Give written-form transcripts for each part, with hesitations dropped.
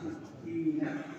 60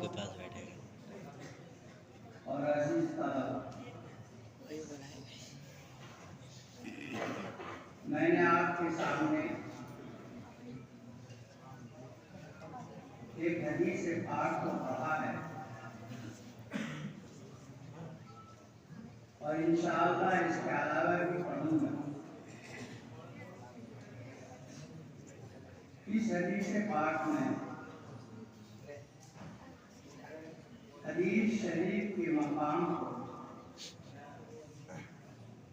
के पास बैठेगा और अजीज तलबा, मैंने आपके सामने एक हदीस पाक को पढ़ा है और इंशाअल्लाह इसके अलावा भी पढ़ूंगा। इस हदीस पाक में हदीस शरीफ के मकाम को,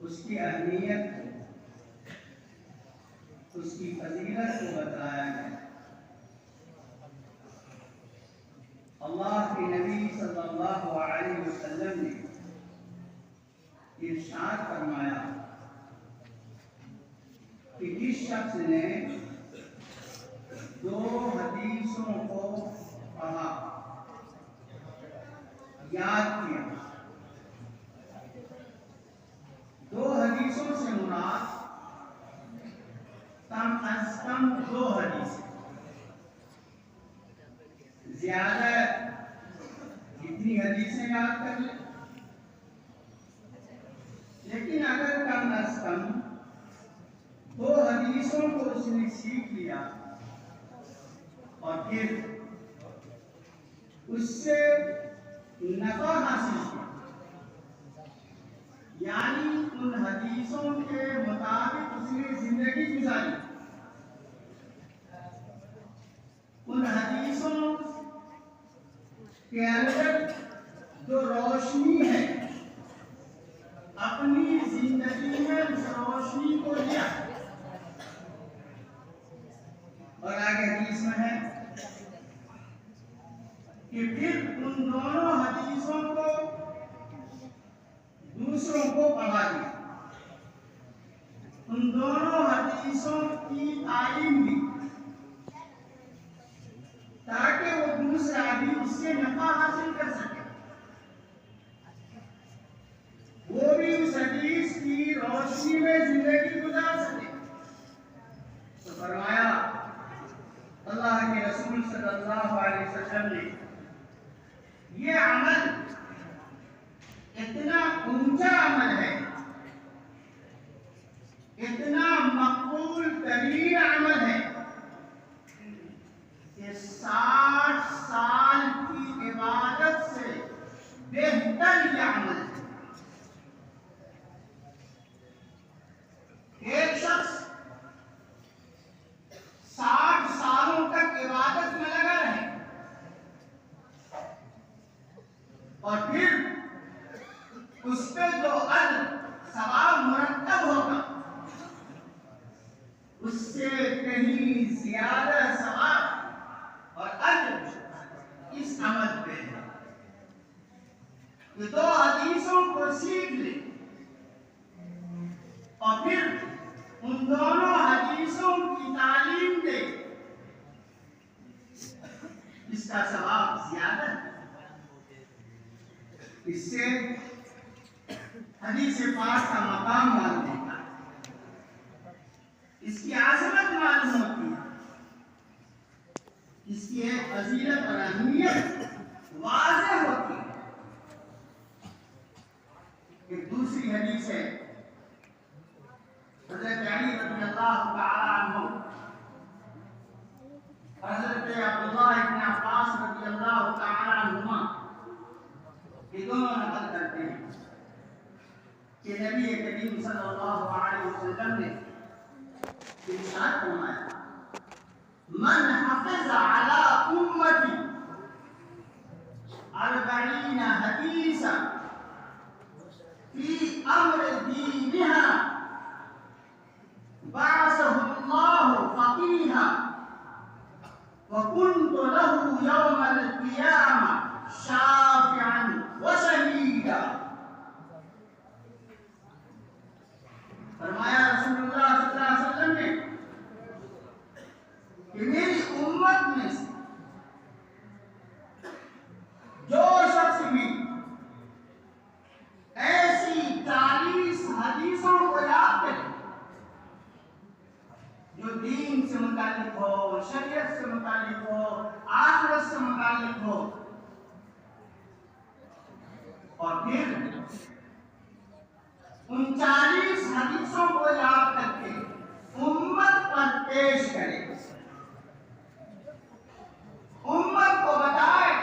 उसकी अहमियत को, उसकी फजीलत को बताया है। अल्लाह के नबी सल्लल्लाहु अलैहि वसल्लम ने इरशाद फरमाया कि जिस शख्स ने 2 हदीसों को पढ़ा, याद किया, 2 हदीसों से मुराद कम अज कम 2 हदीस, ज्यादा जितनी हदीसें याद कर ले, लेकिन अगर कम अज कम 2 हदीसों को उसने सीख लिया और फिर उससे नफा हासिल किया, यानी उन हदीसों के मुताबिक उसने जिंदगी गुजारी, उन हदीसों के अंदर जो रोशनी है, अपनी जिंदगी में उस रोशनी को लिया। और आगे हदीस में है कि फिर उन दोनों हदीसों को दूसरों को पढ़ा दिया, उन दोनों हदीसों की तालीम दी, ताकि वो दूसरा भी उससे नफा हासिल कर सके, वो भी उस हदीस की रोशनी में जिंदगी गुजार सके। तो फरमाया अल्लाह के रसूल सल्लल्लाहु अलैहि वसल्लम ने, ये अमल इतना ऊंचा अमल है, इतना मकबूल तरीन अमल है कि 60 साल की इबादत से बेहतर यह अमल है। एक शख्स 60 सालों तक इबादत में लगा रहे और फिर उस पे जो अज्र सवाब मुरत्तब होगा, उससे कहीं ज्यादा सवाब और अज्र इस अमल पे है। ये 2 हदीसों को सीख ले और फिर उन दोनों हदीसों की तालीम दे, इसका सवाब ज्यादा है। इससे हदीस पाक का मकाम मालूम होता है, इसकी आज़मत मालूम होती है। इसकी एक फजीलत और अहमियत वाज़ेह होती है। एक दूसरी हदीस है हज़रत अली रज़ियल्लाहु तआला अन्हु हज़रत अब्दुल्लाह इब्न अब्बास रज़ियल्लाहु तआला अन्हुमा ये दोनों नकल करते हैं कि नबी करीम सल्लल्लाहु अलैहि वसल्लम ने इरशाद फरमाया, मन हफ़िज़ अला उम्मती 40 हदीसा फी अम्र दीनिहा बअसहुल्लाहु फ़क़ीहा व कुन्तु लहु यौमल क़ियामा शाफ़िअन व शहीदा। फरमाया रसूलुल्लाह सल्लल्लाहु अलैहि वसल्लम ने कि मेरी उम्मत में से जो शख्स भी ऐसी 40 हदीसों को याद करे जो दीन से मुताल्लिक हो, शरीयत से मुताल्लिक हो, आखिरत से मुताल्लिक हो, और फिर उन 40 हदीसों को याद करके उम्मत पर पेश करे, उम्मत को बताए,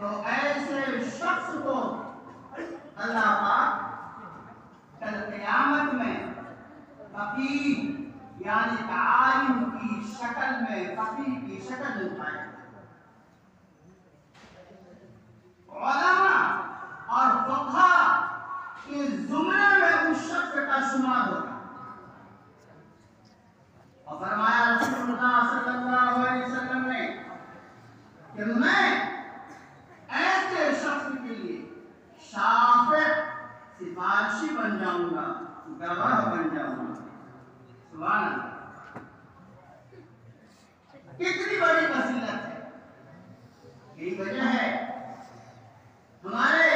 तो ऐसे शख्स को अल्लाह पाक कल क़यामत में फकीह यानी आलिम की शक्ल में, फकीह की शक्ल में उठाएगा। उलमा और फक़हा के ज़ुमरे में उस शख्स का शुमार होगा। और फरमाया रसूलुल्लाह सल्लल्लाहु अलैहि वसल्लम ने कि मैं ऐसे शख्स के लिए शाफ़िअ सिफारिशी बन जाऊंगा, गवाह बन जाऊंगा। सुभान अल्लाह, कितनी बड़ी फजीलत है। यही वजह है हमारे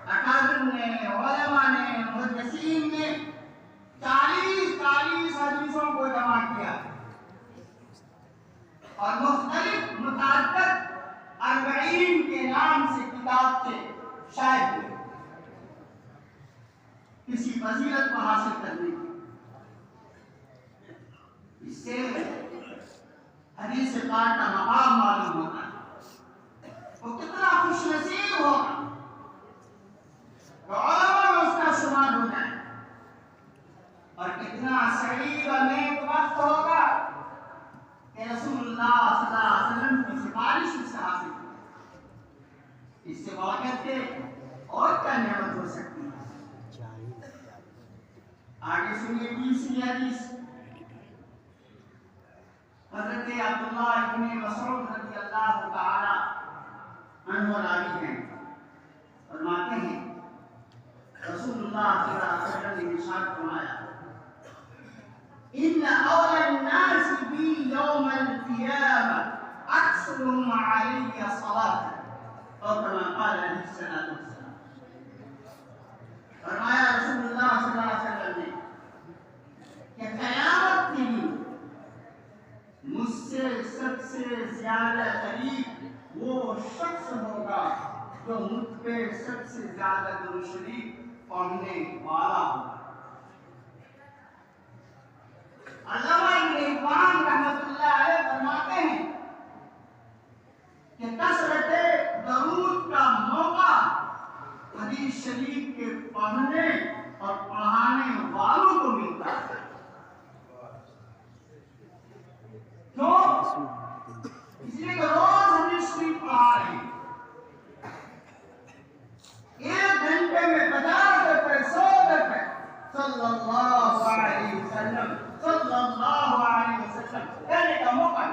अकाबिर ने, उलमा ने, मुहद्दिसीन ने 40 हदीसों को जमा किया और मुख्तलिफ मुताअद्दिद 40 के नाम से किताब से शायद हुए किसी फजीलत को हासिल करने की। इससे हदीस पाक का मकाम मालूम होता है, वो कितना खुशनसीब होगा तो उलमा में उसका शुमार हो जाए, और कितना सही व नेक वक्त होगा कि रसूलुल्लाह सल्लल्लाहु अलैहि वसल्लम की सिफारिश उससे हासिल हो। इससे वाक़अत के और क्या नेमत हो सकती है। आगे सुनिए 20वीं हदीस। हज़रत अब्दुल्लाह इब्न मसऊद रज़ियल्लाहु तआला अन्हु रावी हैं, फरमाते हैं रसूलुल्लाह सल्लल्लाहु अलैहि वसल्लम ने इरशाद फरमाया, इन्न औलन नास बी यौमल क़ियामा अक्सरुहुम अलैया सलातन, और कमा क़ाल अलैहि सल्लल्लाहु अलैहि वसल्लम। फरमाया रसूलुल्लाह सल्लल्लाहु अलैहि वसल्लम ने कि क़यामत के दिन मुझसे सबसे ज्यादा करीब वो शख्स होगा जो मुझ पे सबसे ज्यादा दुरूद शरीफ पढ़ने वाला होगा। अल्लामा इब्न इब्बान रहमतुल्लाह अलैह फरमाते हैं कि कसरते दरूद का मौका हदीस शरीफ के पढ़ने और पढ़ाने वालों को मिलता है। क्यों? इसलिए कि रोज हदीस शरीफ पढ़ा रहे हैं, 1 घंटे में 50 दफे 100 दफे सल्लल्लाहु अलैहि वसल्लम कहने का मौका।